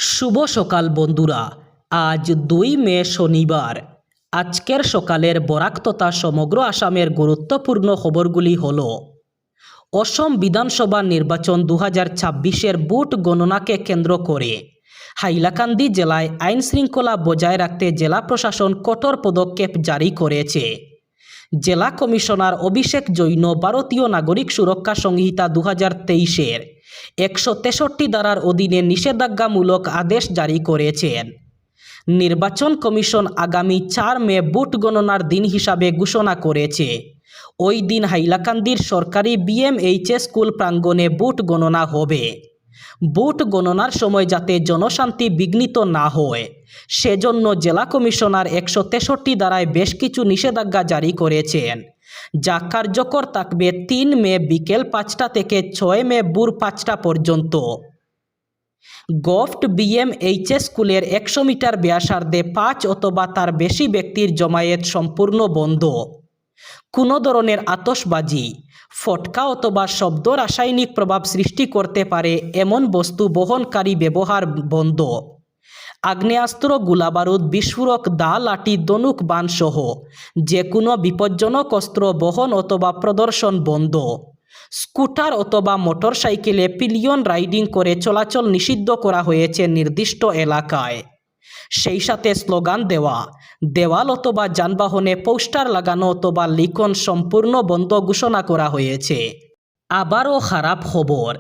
শুভ সকাল বন্ধুরা। আজ 2 মে শনিবার। আজকের সকালের বরাক তথা সমগ্র আসামের গুরুত্বপূর্ণ খবরগুলি হল: অসম বিধানসভা নির্বাচন 2026-এর ভোট গণনাকে কেন্দ্র করে হাইলাকান্দি জেলায় আইন শৃঙ্খলা বজায় রাখতে জেলা প্রশাসন কঠোর পদক্ষেপ জারি করেছে। জেলা কমিশনার অভিষেক জৈন ভারতীয় নাগরিক সুরক্ষা সংহিতা 2023-এর 163 ধারার অধীনে নিষেধাজ্ঞামূলক আদেশ জারি করেছেন। নির্বাচন কমিশন আগামী 4 মে ভোট গণনার দিন হিসাবে ঘোষণা করেছে। ওই দিন হাইলাকান্দির সরকারি BMHS স্কুল প্রাঙ্গণে ভোট গণনা হবে। ভোট গণনার সময় যাতে জনশান্তি বিঘ্নিত না হয় সেজন্য জেলা কমিশনার 163 ধারায় বেশ কিছু নিষেধাজ্ঞা জারি করেছেন, যা কার্যকর থাকবে 3 মে বিকেল 5টা থেকে 6 মে ভোর 5টা পর্যন্ত। গভট BMHS স্কুলের 100 মিটার ব্যাসার্ধে 5 অথবা তার বেশি ব্যক্তির জমায়েত সম্পূর্ণ বন্ধ। কোনো ধরনের আতশবাজি, ফটকা অথবা শব্দ রাসায়নিক প্রভাব সৃষ্টি করতে পারে এমন বস্তু বহনকারী ব্যবহার বন্ধ। আগ্নেয়াস্ত্র, গোলাবারুদ, বিস্ফোরক, দা, লাঠি, ধনুক, বাণ সহ যে কোনো বিপজ্জনক অস্ত্র বহন অথবা প্রদর্শন বন্ধ। স্কুটার অথবা মোটরসাইকেলে পিলিয়ন রাইডিং করে চলাচল নিষিদ্ধ করা হয়েছে নির্দিষ্ট এলাকায়। সেই সাথে স্লোগান দেওয়া, দেওয়াল অথবা যানবাহনে পোস্টার লাগানো অথবা লিখন সম্পূর্ণ বন্ধ ঘোষণা করা হয়েছে। আবারও খারাপ খবর,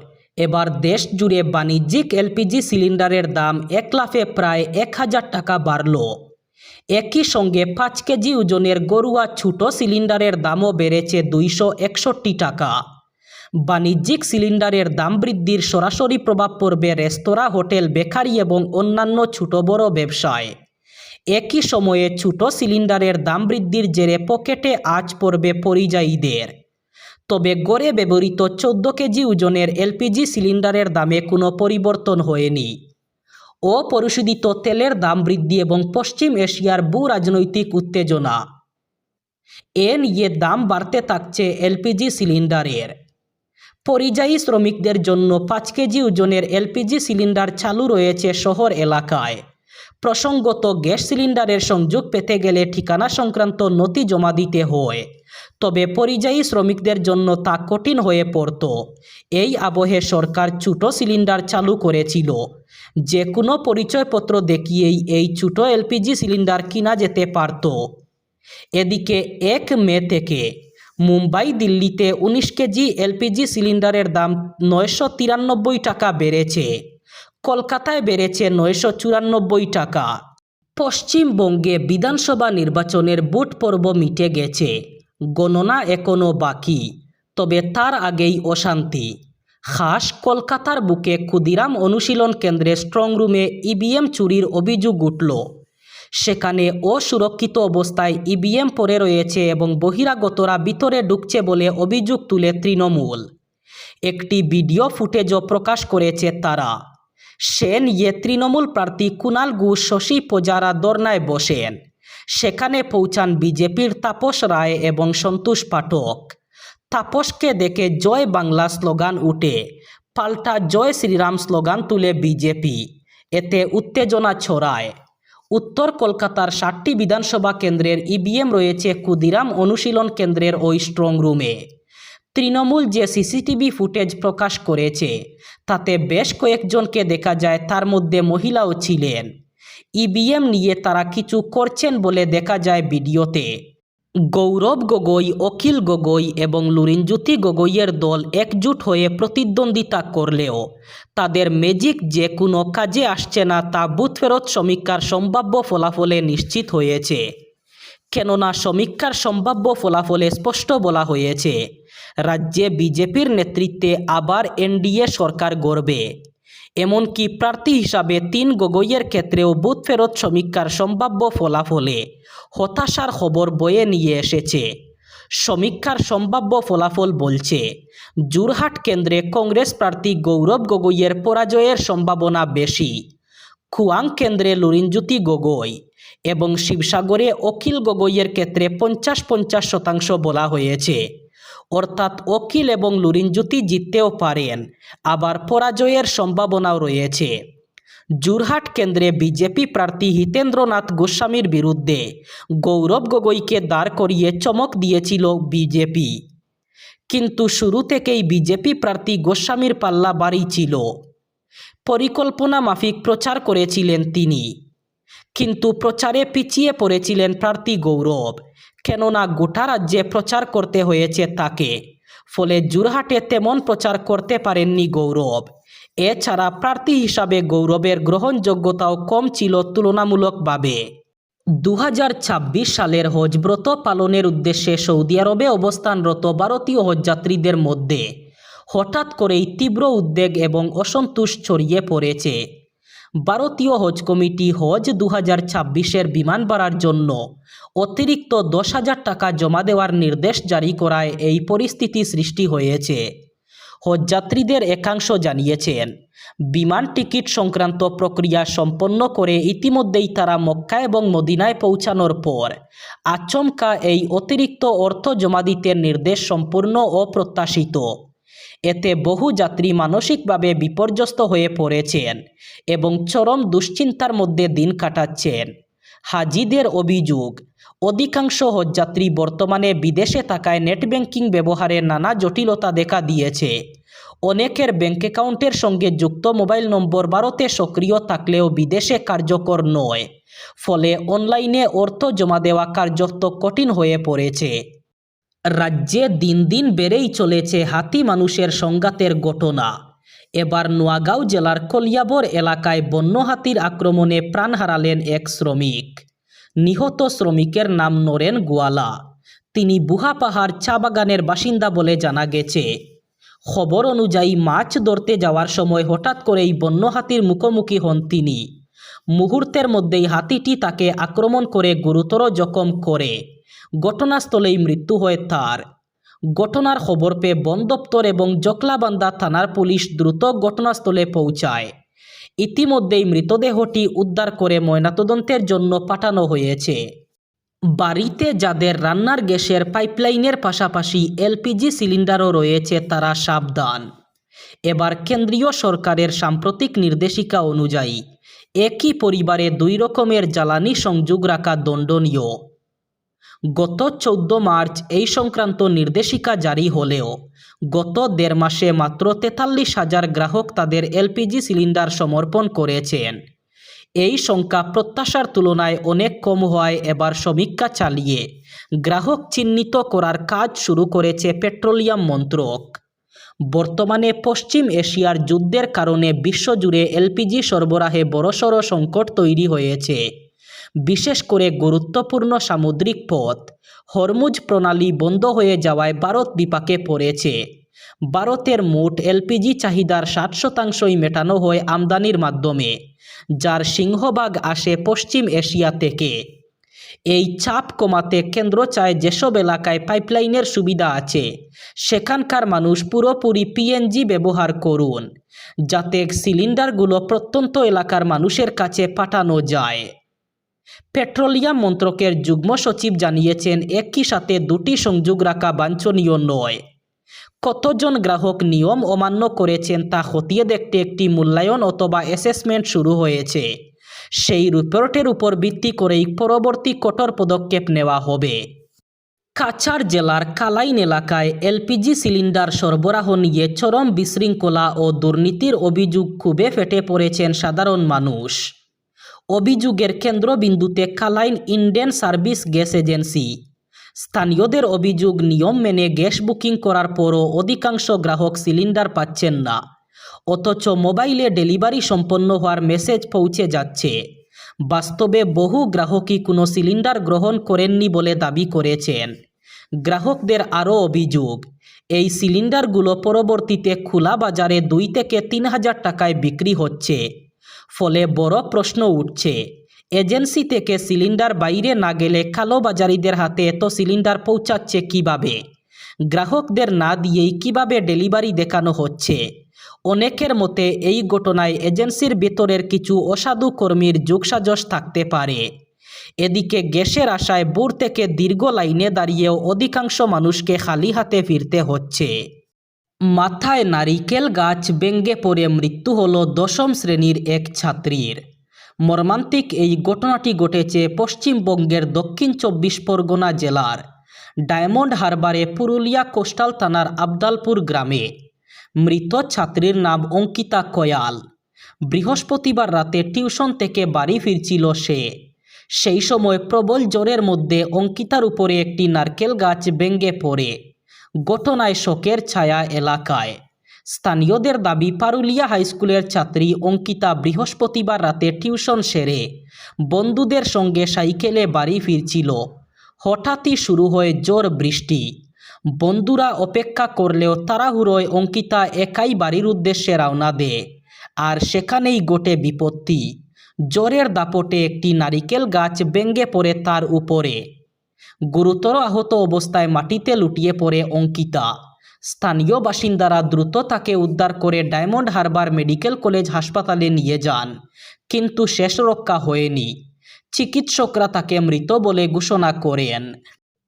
এবার দেশ জুড়ে বাণিজ্যিক LPG সিলিন্ডারের দাম 1 লাফে প্রায় 1000 টাকা বাড়ল। একই সঙ্গে 5 কেজি ওজনের গরুয়া ছোট সিলিন্ডারের দামও বেড়েছে 261 টাকা। বাণিজ্যিক সিলিন্ডারের দাম বৃদ্ধির সরাসরি প্রভাব পড়বে রেস্তোরাঁ, হোটেল, বেকারি এবং অন্যান্য ছোট বড় ব্যবসায়। একই সময়ে ছোট সিলিন্ডারের দাম বৃদ্ধির জেরে পকেটে আঁচ পড়বে পরিযায়ীদের। তবে গড়ে ব্যবহৃত 14 কেজি ওজনের LPG সিলিন্ডারের দামে কোনো পরিবর্তন হয়নি। অপরিশোধিত তেলের দাম বৃদ্ধি এবং পশ্চিম এশিয়ার ভূ রাজনৈতিক উত্তেজনা, এ নিয়ে দাম বাড়তে থাকছে LPG সিলিন্ডারের। পরিযায়ী শ্রমিকদের জন্য 5 কেজি ওজনের LPG সিলিন্ডার চালু রয়েছে শহর এলাকায়। প্রসঙ্গত, গ্যাস সিলিন্ডারের সংযোগ পেতে গেলে ঠিকানা সংক্রান্ত নথি জমা দিতে হয়, তবে পরিযায়ী শ্রমিকদের জন্য তা কঠিন হয়ে পড়ত। এই আবহে সরকার ছোট সিলিন্ডার চালু করেছিল। যে কোনো পরিচয়পত্র দেখিয়েই এই ছোট LPG সিলিন্ডার কিনা যেতে পারত। এদিকে 1 মে থেকে মুম্বাই, দিল্লিতে 19 কেজি LPG সিলিন্ডারের দাম 993 টাকা বেড়েছে। কলকাতায় বেড়েছে 994 টাকা। পশ্চিমবঙ্গে বিধানসভা নির্বাচনের ভোট পর্ব মিটে গেছে, গণনা এখনও বাকি। তবে তার আগেই অশান্তি। খাস কলকাতার বুকে ক্ষুদিরাম অনুশীলন কেন্দ্রে স্ট্রংরুমে EVM চুরির অভিযোগ উঠল। সেখানে অসুরক্ষিত অবস্থায় EVM পড়ে রয়েছে এবং বহিরাগতরা ভিতরে ঢুকছে বলে অভিযোগ তুলে তৃণমূল একটি ভিডিও ফুটেজও প্রকাশ করেছে তারা। সে নিয়ে তৃণমূল প্রার্থী কুণাল ঘোষ, শশী পূজারা ধর্নায় বসেন। সেখানে পৌঁছান বিজেপির তাপস রায় এবং সন্তোষ পাঠক। তাপসকে দেখে জয় বাংলা স্লোগান উঠে, পাল্টা জয় শ্রীরাম স্লোগান তুলে বিজেপি। এতে উত্তেজনা ছড়ায়। উত্তর কলকাতার 7টি বিধানসভা কেন্দ্রের EVM রয়েছে ক্ষুদিরাম অনুশীলন কেন্দ্রের ওই স্ট্রংরুমে। তৃণমূল যে CCTV ফুটেজ প্রকাশ করেছে তাতে বেশ কয়েকজনকে দেখা যায়, তার মধ্যে মহিলাও ছিলেন। EVM নিয়ে তারা কিছু করছেন বলে দেখা যায় ভিডিওতে। গৌরব গগৈ, অখিল গগৈ এবং লুরিনজ্যোতি গগৈয়ের দল একজোট হয়ে প্রতিদ্বন্দ্বিতা করলেও তাদের ম্যাজিক যে কোনো কাজে আসছে না, তা বুথ ফেরত সমীক্ষার সম্ভাব্য ফলাফলে নিশ্চিত হয়েছে। কেননা সমীক্ষার সম্ভাব্য ফলাফলে স্পষ্ট বলা হয়েছে, রাজ্যে বিজেপির নেতৃত্বে আবার NDA সরকার গড়বে। এমনকি প্রার্থী হিসাবে 3 গগৈয়ের ক্ষেত্রেও বুথ ফেরত সমীক্ষার সম্ভাব্য ফলাফলে হতাশার খবর বয়ে নিয়ে এসেছে। সমীক্ষার সম্ভাব্য ফলাফল বলছে, যোরহাট কেন্দ্রে কংগ্রেস প্রার্থী গৌরব গগৈয়ের পরাজয়ের সম্ভাবনা বেশি। খুয়াং কেন্দ্রে লুরিনজ্যোতি গগৈ এবং শিবসাগরে অখিল গগৈয়ের ক্ষেত্রে 50-50% বলা হয়েছে। অর্থাৎ অখিল এবং লুরিনজ্যোতি জিততেও পারেন, আবার পরাজয়ের সম্ভাবনাও রয়েছে। যোরহাট কেন্দ্রে বিজেপি প্রার্থী হিতেন্দ্রনাথ গোস্বামীর বিরুদ্ধে গৌরব গগৈকে দাঁড় করিয়ে চমক দিয়েছিল বিজেপি, কিন্তু শুরু থেকেই বিজেপি প্রার্থী গোস্বামীর পাল্লা ভারী ছিল। পরিকল্পনা মাফিক প্রচার করেছিলেন তিনি, কিন্তু প্রচারে পিছিয়ে পড়েছিলেন প্রার্থী গৌরব, কেননা গোটা রাজ্যে প্রচার করতে হয়েছে তাকে। ফলে যোরহাটে তেমন প্রচার করতে পারেননি গৌরব। এছাড়া প্রার্থী হিসাবে গৌরবের গ্রহণযোগ্যতাও কম ছিল তুলনামূলকভাবে। 2026 সালের হজব্রত পালনের উদ্দেশ্যে সৌদি আরবে অবস্থানরত ভারতীয় হজযাত্রীদের মধ্যে হঠাৎ করেই তীব্র উদ্বেগ এবং অসন্তোষ ছড়িয়ে পড়েছে। ভারতীয় হজ কমিটি হজ 2026-এর বিমান ভাড়ার জন্য অতিরিক্ত 10,000 টাকা জমা দেওয়ার নির্দেশ জারি করায় এই পরিস্থিতি সৃষ্টি হয়েছে। হজযাত্রীদের একাংশ জানিয়েছেন, বিমান টিকিট সংক্রান্ত প্রক্রিয়া সম্পন্ন করে ইতিমধ্যেই তারা মক্কা এবং মদিনায় পৌঁছানোর পর আচমকা এই অতিরিক্ত অর্থ জমা দিতে নির্দেশ সম্পূর্ণ অপ্রত্যাশিত। এতে বহু যাত্রী মানসিকভাবে বিপর্যস্ত হয়ে পড়েছেন এবং চরম দুশ্চিন্তার মধ্যে দিন কাটাচ্ছেন। হাজিদের অভিযোগ, অধিকাংশ হজযাত্রী বর্তমানে বিদেশে থাকায় নেট ব্যাংকিং ব্যবহারে নানা জটিলতা দেখা দিয়েছে। অনেকের ব্যাংক অ্যাকাউন্টের সঙ্গে যুক্ত মোবাইল নম্বর ভারতে সক্রিয় থাকলেও বিদেশে কার্যকর নয়, ফলে অনলাইনে অর্থ জমা দেওয়া কার্যত কঠিন হয়ে পড়েছে। রাজ্যে দিন দিন বেড়েই চলেছে হাতি মানুষের সংঘাতের ঘটনা। এবার নোয়াগাঁও জেলার কলিয়াবর এলাকায় বন্য হাতির আক্রমণে প্রাণ হারালেন এক শ্রমিক। নিহত শ্রমিকের নাম নরেন গোয়ালা। তিনি বুহাপাহাড় চা বাগানের বাসিন্দা বলে জানা গেছে। খবর অনুযায়ী মাছ ধরতে যাওয়ার সময় হঠাৎ করেই বন্য হাতির মুখোমুখি হন তিনি। মুহূর্তের মধ্যেই হাতিটি তাকে আক্রমণ করে গুরুতর জখম করে। ঘটনাস্থলেই মৃত্যু হয় তার। ঘটনার খবর পেয়ে বন দপ্তর এবং জকলাবান্ধা থানার পুলিশ দ্রুত ঘটনাস্থলে পৌঁছায়। ইতিমধ্যেই মৃতদেহটি উদ্ধার করে ময়নাতদন্তের জন্য পাঠানো হয়েছে। বাড়িতে যাদের রান্নার গ্যাসের পাইপলাইনের পাশাপাশি এলপিজি সিলিন্ডারও রয়েছে তারা সাবধান। এবার কেন্দ্রীয় সরকারের সাম্প্রতিক নির্দেশিকা অনুযায়ী একই পরিবারে 2 রকমের জ্বালানি সংযোগ রাখা দণ্ডনীয়। গত 14 মার্চ এই সংক্রান্ত নির্দেশিকা জারি হলেও গত 1.5 মাসে মাত্র 43,000 গ্রাহক তাদের এলপিজি সিলিন্ডার সমর্পণ করেছেন। এই সংখ্যা প্রত্যাশার তুলনায় অনেক কম হওয়ায় এবার সমীক্ষা চালিয়ে গ্রাহক চিহ্নিত করার কাজ শুরু করেছে পেট্রোলিয়াম মন্ত্রক। বর্তমানে পশ্চিম এশিয়ার যুদ্ধের কারণে বিশ্বজুড়ে এলপিজি সরবরাহে বড়সড় সংকট তৈরি হয়েছে। বিশেষ করে গুরুত্বপূর্ণ সামুদ্রিক পথ হরমুজ প্রণালী বন্ধ হয়ে যাওয়ায় ভারত বিপাকে পড়েছে। ভারতের মোট এলপিজি চাহিদার 60% মেটানো হয় আমদানির মাধ্যমে, যার সিংহভাগ আসে পশ্চিম এশিয়া থেকে। এই চাপ কমাতে কেন্দ্র চায় যেসব এলাকায় পাইপলাইনের সুবিধা আছে সেখানকার মানুষ পুরোপুরি পিএনজি ব্যবহার করুন, যাতে সিলিন্ডারগুলো প্রত্যন্ত এলাকার মানুষের কাছে পাঠানো যায়। পেট্রোলিয়াম মন্ত্রকের যুগ্ম সচিব জানিয়েছেন, একই সাথে 2টি সংযোগ রাখা বাঞ্ছনীয় নয়। কতজন গ্রাহক নিয়ম অমান্য করেছেন তা খতিয়ে দেখতে একটি মূল্যায়ন অথবা অ্যাসেসমেন্ট শুরু হয়েছে। সেই রিপোর্টের উপর ভিত্তি করেই পরবর্তী কঠোর পদক্ষেপ নেওয়া হবে। কাছাড় জেলার কালাইন এলাকায় এলপিজি সিলিন্ডার সরবরাহ নিয়ে চরম বিশৃঙ্খলা ও দুর্নীতির অভিযোগ খুবই ফেটে পড়েছেন সাধারণ মানুষ। অভিযোগের কেন্দ্রবিন্দুতে Kalain Indian service gas agency. স্থানীয়দের অভিযোগ, নিয়ম মেনে গ্যাস বুকিং করার পরও অধিকাংশ গ্রাহক সিলিন্ডার পাচ্ছেন না, অথচ মোবাইলে ডেলিভারি সম্পন্ন হওয়ার মেসেজ পৌঁছে যাচ্ছে। বাস্তবে বহু গ্রাহকই কোনো সিলিন্ডার গ্রহণ করেননি বলে দাবি করেছেন। গ্রাহকদের আরও অভিযোগ, এই সিলিন্ডারগুলো পরবর্তীতে খোলা বাজারে 2 থেকে 3,000 টাকায় বিক্রি হচ্ছে। ফলে বড় প্রশ্ন উঠছে, এজেন্সি থেকে সিলিন্ডার বাইরে না গেলে কালোবাজারিদের হাতে এত সিলিন্ডার পৌঁছাচ্ছে কিভাবে? গ্রাহকদের না দিয়েই কিভাবে ডেলিভারি দেখানো হচ্ছে? অনেকের মতে এই ঘটনায় এজেন্সির ভেতরের কিছু অসাধু কর্মীর যোগসাজশ থাকতে পারে। এদিকে গ্যাসের আশায় ভোর থেকে দীর্ঘ লাইনে দাঁড়িয়েও অধিকাংশ মানুষকে খালি হাতে ফিরতে হচ্ছে। মাথায় নারিকেল গাছ ভেঙে পড়ে মৃত্যু হলো ১০ম শ্রেণীর এক ছাত্রীর। মর্মান্তিক এই ঘটনাটি ঘটেছে পশ্চিমবঙ্গের দক্ষিণ ২৪ পরগনা জেলার ডায়মন্ড হারবারে পুরুলিয়া কোস্টাল থানার আবদালপুর গ্রামে। মৃত ছাত্রীর নাম অঙ্কিতা কয়াল। বৃহস্পতিবার রাতে টিউশন থেকে বাড়ি ফিরছিল সে। সেই সময় প্রবল জ্বরের মধ্যে অঙ্কিতার উপরে একটি নারকেল গাছ ভেঙে পড়ে। ঘটনায় শোকের ছায়া এলাকায়। স্থানীয়দের দাবি, পারুলিয়া হাইস্কুলের ছাত্রী অঙ্কিতা বৃহস্পতিবার রাতে টিউশন সেরে বন্ধুদের সঙ্গে সাইকেলে বাড়ি ফিরছিল। হঠাৎই শুরু হয় জোর বৃষ্টি। বন্ধুরা অপেক্ষা করলেও তাড়াহুড়োয় অঙ্কিতা একাই বাড়ির উদ্দেশ্যে রওনা দেয়। আর সেখানেই ঘটে বিপত্তি। জ্বরের দাপটে একটি নারিকেল গাছ ভেঙে পড়ে তার উপরে। গুরুতর আহত অবস্থায় মাটিতে লুটিয়ে পড়ে অঙ্কিতা। স্থানীয় বাসিন্দারা দ্রুত তাকে উদ্ধার করে ডায়মন্ড হারবার মেডিকেল কলেজ হাসপাতালে নিয়ে যান, কিন্তু শেষ রক্ষা হয়নি। চিকিৎসকরা তাকে মৃত বলে ঘোষণা করেন।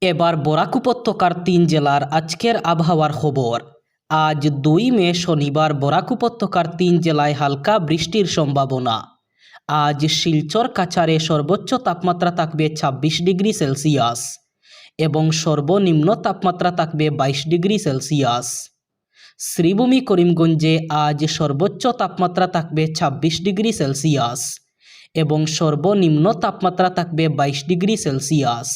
এবার বরাক উপত্যকার ৩ জেলার আজকের আবহাওয়ার খবর। আজ ২ মে শনিবার বরাক উপত্যকার ৩ জেলায় হালকা বৃষ্টির সম্ভাবনা। আজ শিলচর কাছাড়ে সর্বোচ্চ তাপমাত্রা থাকবে ২৬ ডিগ্রি সেলসিয়াস এবং সর্বনিম্ন তাপমাত্রা থাকবে ২২ ডিগ্রি সেলসিয়াস। শ্রীভূমি করিমগঞ্জে আজ সর্বোচ্চ তাপমাত্রা থাকবে ২৬ ডিগ্রি সেলসিয়াস এবং সর্বনিম্ন তাপমাত্রা থাকবে ২২ ডিগ্রি সেলসিয়াস।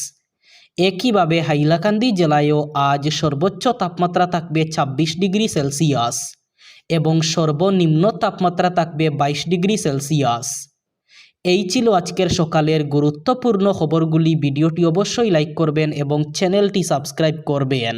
একইভাবে হাইলাকান্দি জেলায়ও আজ সর্বোচ্চ তাপমাত্রা থাকবে ২৬ ডিগ্রি সেলসিয়াস এবং সর্বনিম্ন তাপমাত্রা থাকবে ২২ ডিগ্রি সেলসিয়াস। এই ছিল আজকের সকালের গুরুত্বপূর্ণ খবরগুলি। ভিডিওটি অবশ্যই লাইক করবেন এবং চ্যানেলটি সাবস্ক্রাইব করবেন।